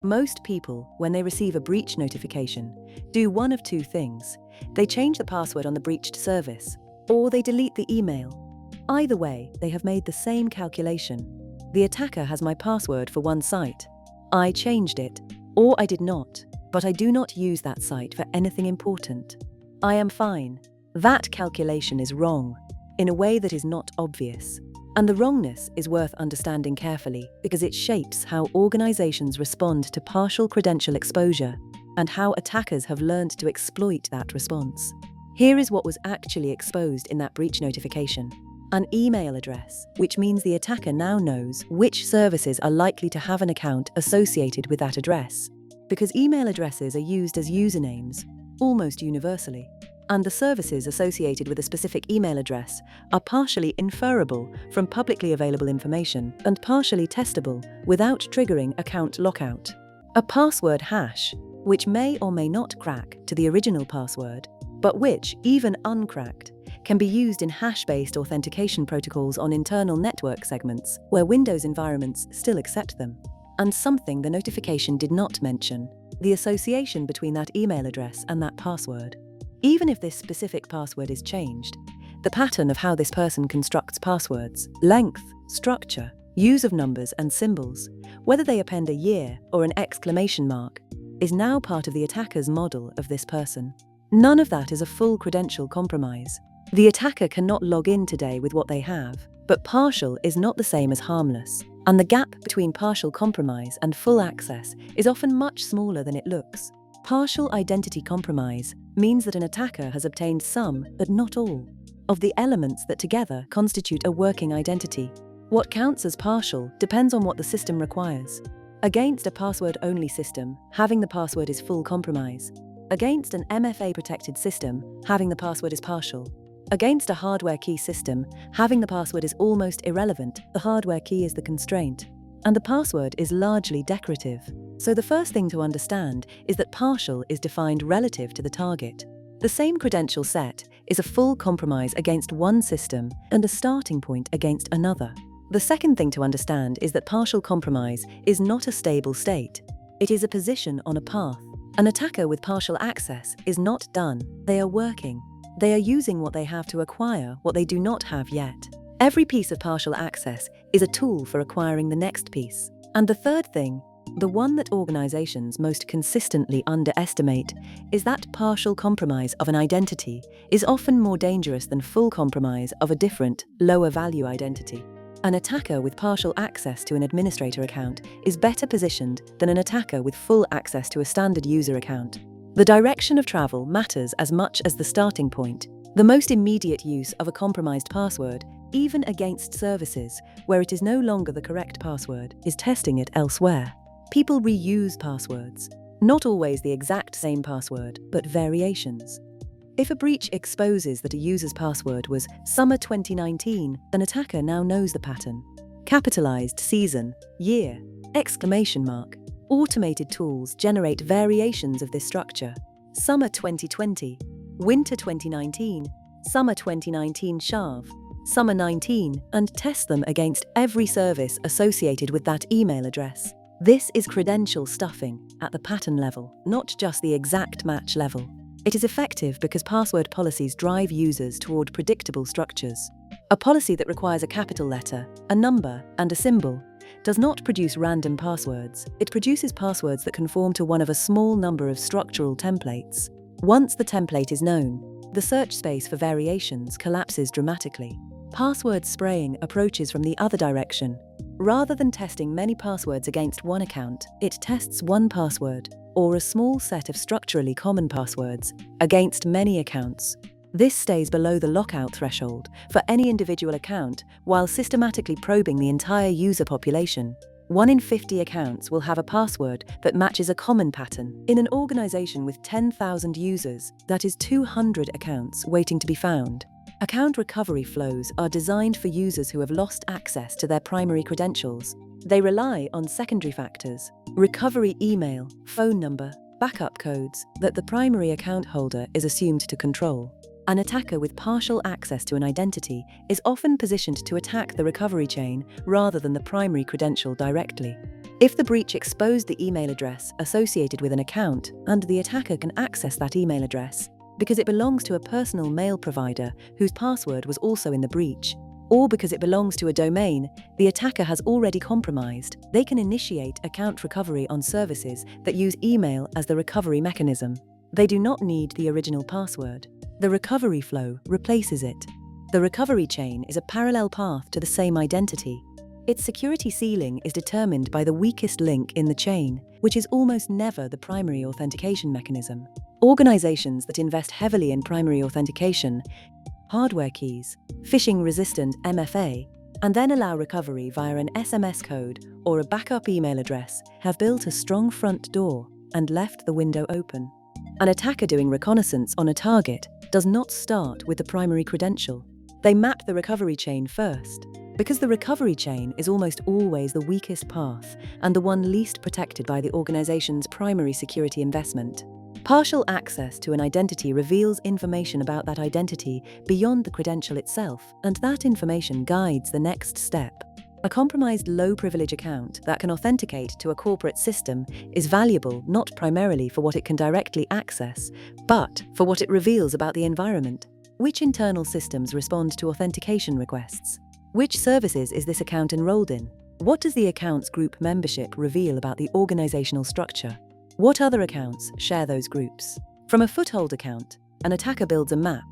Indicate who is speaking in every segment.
Speaker 1: Most people, when they receive a breach notification, do one of two things. They change the password on the breached service, or they delete the email. Either way, they have made the same calculation. The attacker has my password for one site. I changed it, or I did not, but I do not use that site for anything important. I am fine. That calculation is wrong, in a way that is not obvious. And the wrongness is worth understanding carefully because it shapes how organizations respond to partial credential exposure and how attackers have learned to exploit that response. Here is what was actually exposed in that breach notification. An email address, which means the attacker now knows which services are likely to have an account associated with that address, because email addresses are used as usernames almost universally. And the services associated with a specific email address are partially inferable from publicly available information and partially testable without triggering account lockout. A password hash, which may or may not crack to the original password, but which, even uncracked, can be used in hash-based authentication protocols on internal network segments where Windows environments still accept them. And something the notification did not mention: the association between that email address and that password. Even if this specific password is changed, the pattern of how this person constructs passwords, length, structure, use of numbers and symbols, whether they append a year or an exclamation mark, is now part of the attacker's model of this person. None of that is a full credential compromise. The attacker cannot log in today with what they have, but partial is not the same as harmless, and the gap between partial compromise and full access is often much smaller than it looks. Partial identity compromise means that an attacker has obtained some, but not all, of the elements that together constitute a working identity. What counts as partial depends on what the system requires. Against a password-only system, having the password is full compromise. Against an MFA-protected system, having the password is partial. Against a hardware key system, having the password is almost irrelevant. The hardware key is the constraint, and the password is largely decorative. So the first thing to understand is that partial is defined relative to the target. The same credential set is a full compromise against one system and a starting point against another. The second thing to understand is that partial compromise is not a stable state. It is a position on a path. An attacker with partial access is not done. They are working. They are using what they have to acquire what they do not have yet. Every piece of partial access is a tool for acquiring the next piece. And the third thing, the one that organizations most consistently underestimate, is that partial compromise of an identity is often more dangerous than full compromise of a different, lower-value identity. An attacker with partial access to an administrator account is better positioned than an attacker with full access to a standard user account. The direction of travel matters as much as the starting point. The most immediate use of a compromised password, even against services where it is no longer the correct password, is testing it elsewhere. People reuse passwords, not always the exact same password, but variations. If a breach exposes that a user's password was summer 2019, an attacker now knows the pattern. Capitalized season, year, exclamation mark. Automated tools generate variations of this structure. Summer 2020, winter 2019, summer 2019 SHAV, summer 19, and test them against every service associated with that email address. This is credential stuffing at the pattern level, not just the exact match level. It is effective because password policies drive users toward predictable structures. A policy that requires a capital letter, a number, and a symbol does not produce random passwords. It produces passwords that conform to one of a small number of structural templates. Once the template is known, the search space for variations collapses dramatically. Password spraying approaches from the other direction. Rather than testing many passwords against one account, it tests one password, or a small set of structurally common passwords, against many accounts. This stays below the lockout threshold for any individual account while systematically probing the entire user population. 1 in 50 accounts will have a password that matches a common pattern. In an organization with 10,000 users, that is 200 accounts waiting to be found. Account recovery flows are designed for users who have lost access to their primary credentials. They rely on secondary factors, recovery email, phone number, backup codes that the primary account holder is assumed to control. An attacker with partial access to an identity is often positioned to attack the recovery chain rather than the primary credential directly. If the breach exposed the email address associated with an account, and the attacker can access that email address because it belongs to a personal mail provider whose password was also in the breach, or because it belongs to a domain the attacker has already compromised, they can initiate account recovery on services that use email as the recovery mechanism. They do not need the original password. The recovery flow replaces it. The recovery chain is a parallel path to the same identity. Its security ceiling is determined by the weakest link in the chain, which is almost never the primary authentication mechanism. Organizations that invest heavily in primary authentication, hardware keys, phishing-resistant MFA, and then allow recovery via an SMS code or a backup email address have built a strong front door and left the window open. An attacker doing reconnaissance on a target does not start with the primary credential. They map the recovery chain first, because the recovery chain is almost always the weakest path and the one least protected by the organization's primary security investment. Partial access to an identity reveals information about that identity beyond the credential itself, and that information guides the next step. A compromised low-privilege account that can authenticate to a corporate system is valuable not primarily for what it can directly access, but for what it reveals about the environment. Which internal systems respond to authentication requests? Which services is this account enrolled in? What does the account's group membership reveal about the organizational structure? What other accounts share those groups? From a foothold account, an attacker builds a map.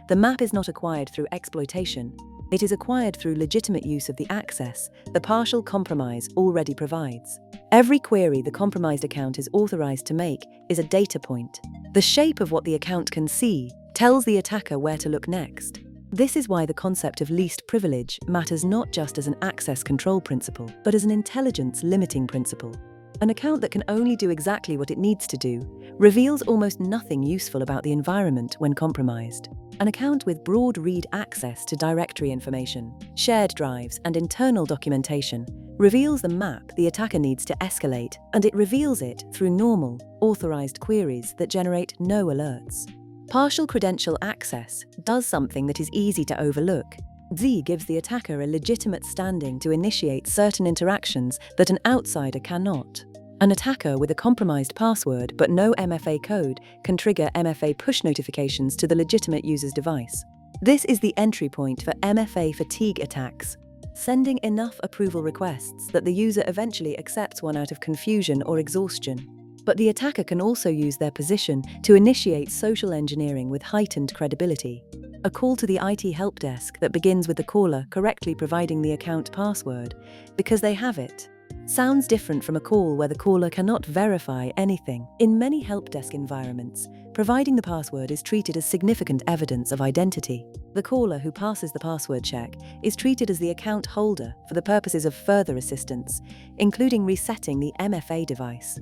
Speaker 1: The map is not acquired through exploitation. It is acquired through legitimate use of the access the partial compromise already provides. Every query the compromised account is authorized to make is a data point. The shape of what the account can see tells the attacker where to look next. This is why the concept of least privilege matters not just as an access control principle, but as an intelligence limiting principle. An account that can only do exactly what it needs to do reveals almost nothing useful about the environment when compromised. An account with broad read access to directory information, shared drives, and internal documentation reveals the map the attacker needs to escalate, and it reveals it through normal, authorized queries that generate no alerts. Partial credential access does something that is easy to overlook. Z gives the attacker a legitimate standing to initiate certain interactions that an outsider cannot. An attacker with a compromised password but no MFA code can trigger MFA push notifications to the legitimate user's device. This is the entry point for MFA fatigue attacks, sending enough approval requests that the user eventually accepts one out of confusion or exhaustion. But the attacker can also use their position to initiate social engineering with heightened credibility. A call to the IT help desk that begins with the caller correctly providing the account password because they have it sounds different from a call where the caller cannot verify anything. In many help desk environments, providing the password is treated as significant evidence of identity. The caller who passes the password check is treated as the account holder for the purposes of further assistance, including resetting the MFA device.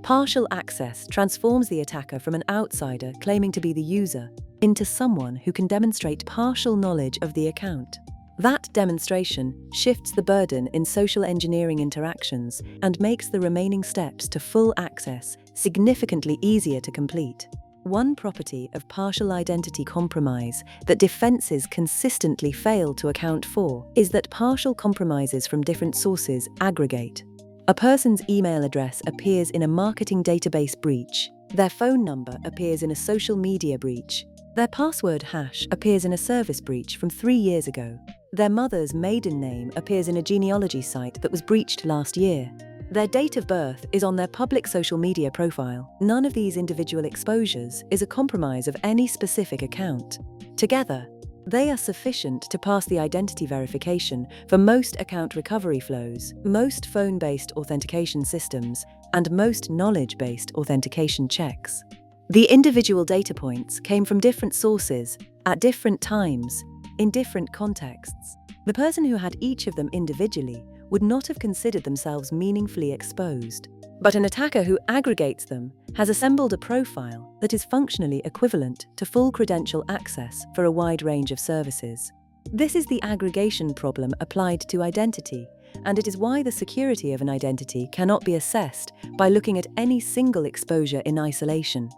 Speaker 1: Partial access transforms the attacker from an outsider claiming to be the user into someone who can demonstrate partial knowledge of the account. That demonstration shifts the burden in social engineering interactions and makes the remaining steps to full access significantly easier to complete. One property of partial identity compromise that defenses consistently fail to account for is that partial compromises from different sources aggregate. A person's email address appears in a marketing database breach. Their phone number appears in a social media breach. Their password hash appears in a service breach from 3 years ago. Their mother's maiden name appears in a genealogy site that was breached last year. Their date of birth is on their public social media profile. None of these individual exposures is a compromise of any specific account. Together, they are sufficient to pass the identity verification for most account recovery flows, most phone-based authentication systems, and most knowledge-based authentication checks. The individual data points came from different sources, at different times, in different contexts. The person who had each of them individually would not have considered themselves meaningfully exposed. But an attacker who aggregates them has assembled a profile that is functionally equivalent to full credential access for a wide range of services. This is the aggregation problem applied to identity, and it is why the security of an identity cannot be assessed by looking at any single exposure in isolation.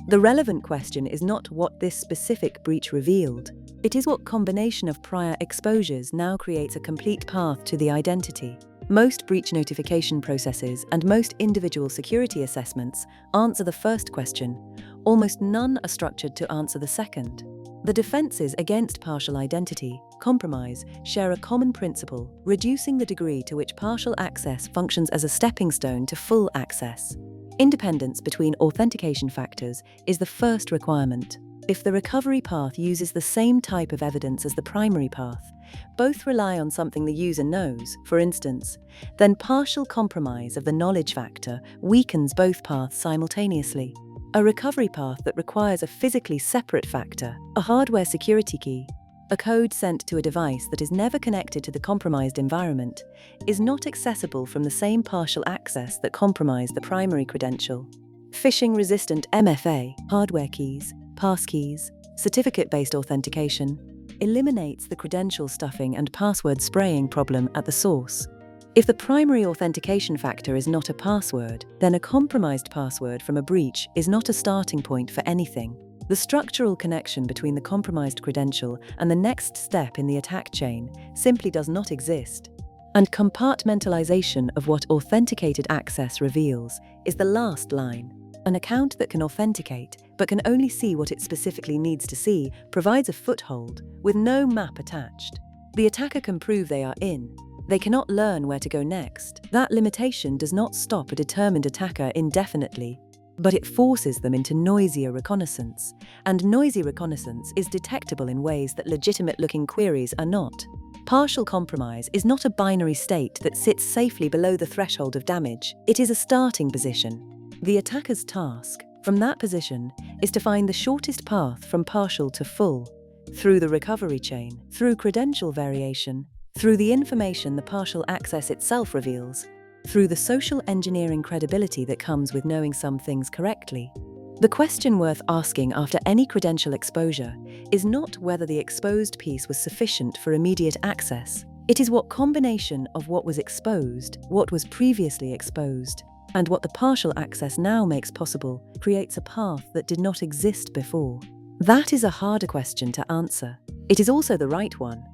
Speaker 1: The relevant question is not what this specific breach revealed. It is what combination of prior exposures now creates a complete path to the identity. Most breach notification processes and most individual security assessments answer the first question. Almost none are structured to answer the second. The defenses against partial identity compromise share a common principle, reducing the degree to which partial access functions as a stepping stone to full access. Independence between authentication factors is the first requirement. If the recovery path uses the same type of evidence as the primary path, both rely on something the user knows, for instance, then partial compromise of the knowledge factor weakens both paths simultaneously. A recovery path that requires a physically separate factor, a hardware security key, a code sent to a device that is never connected to the compromised environment, is not accessible from the same partial access that compromised the primary credential. Phishing-resistant MFA, hardware keys, passkeys, certificate-based authentication eliminates the credential stuffing and password spraying problem at the source. If the primary authentication factor is not a password, then a compromised password from a breach is not a starting point for anything. The structural connection between the compromised credential and the next step in the attack chain simply does not exist. And compartmentalization of what authenticated access reveals is the last line. An account that can authenticate but can only see what it specifically needs to see provides a foothold with no map attached. The attacker can prove they are in. They cannot learn where to go next. That limitation does not stop a determined attacker indefinitely, but it forces them into noisier reconnaissance, and noisy reconnaissance is detectable in ways that legitimate-looking queries are not. Partial compromise is not a binary state that sits safely below the threshold of damage. It is a starting position. The attacker's task, from that position, is to find the shortest path from partial to full, through the recovery chain, through credential variation, through the information the partial access itself reveals, through the social engineering credibility that comes with knowing some things correctly. The question worth asking after any credential exposure is not whether the exposed piece was sufficient for immediate access. It is what combination of what was exposed, what was previously exposed, and what the partial access now makes possible creates a path that did not exist before. That is a harder question to answer. It is also the right one,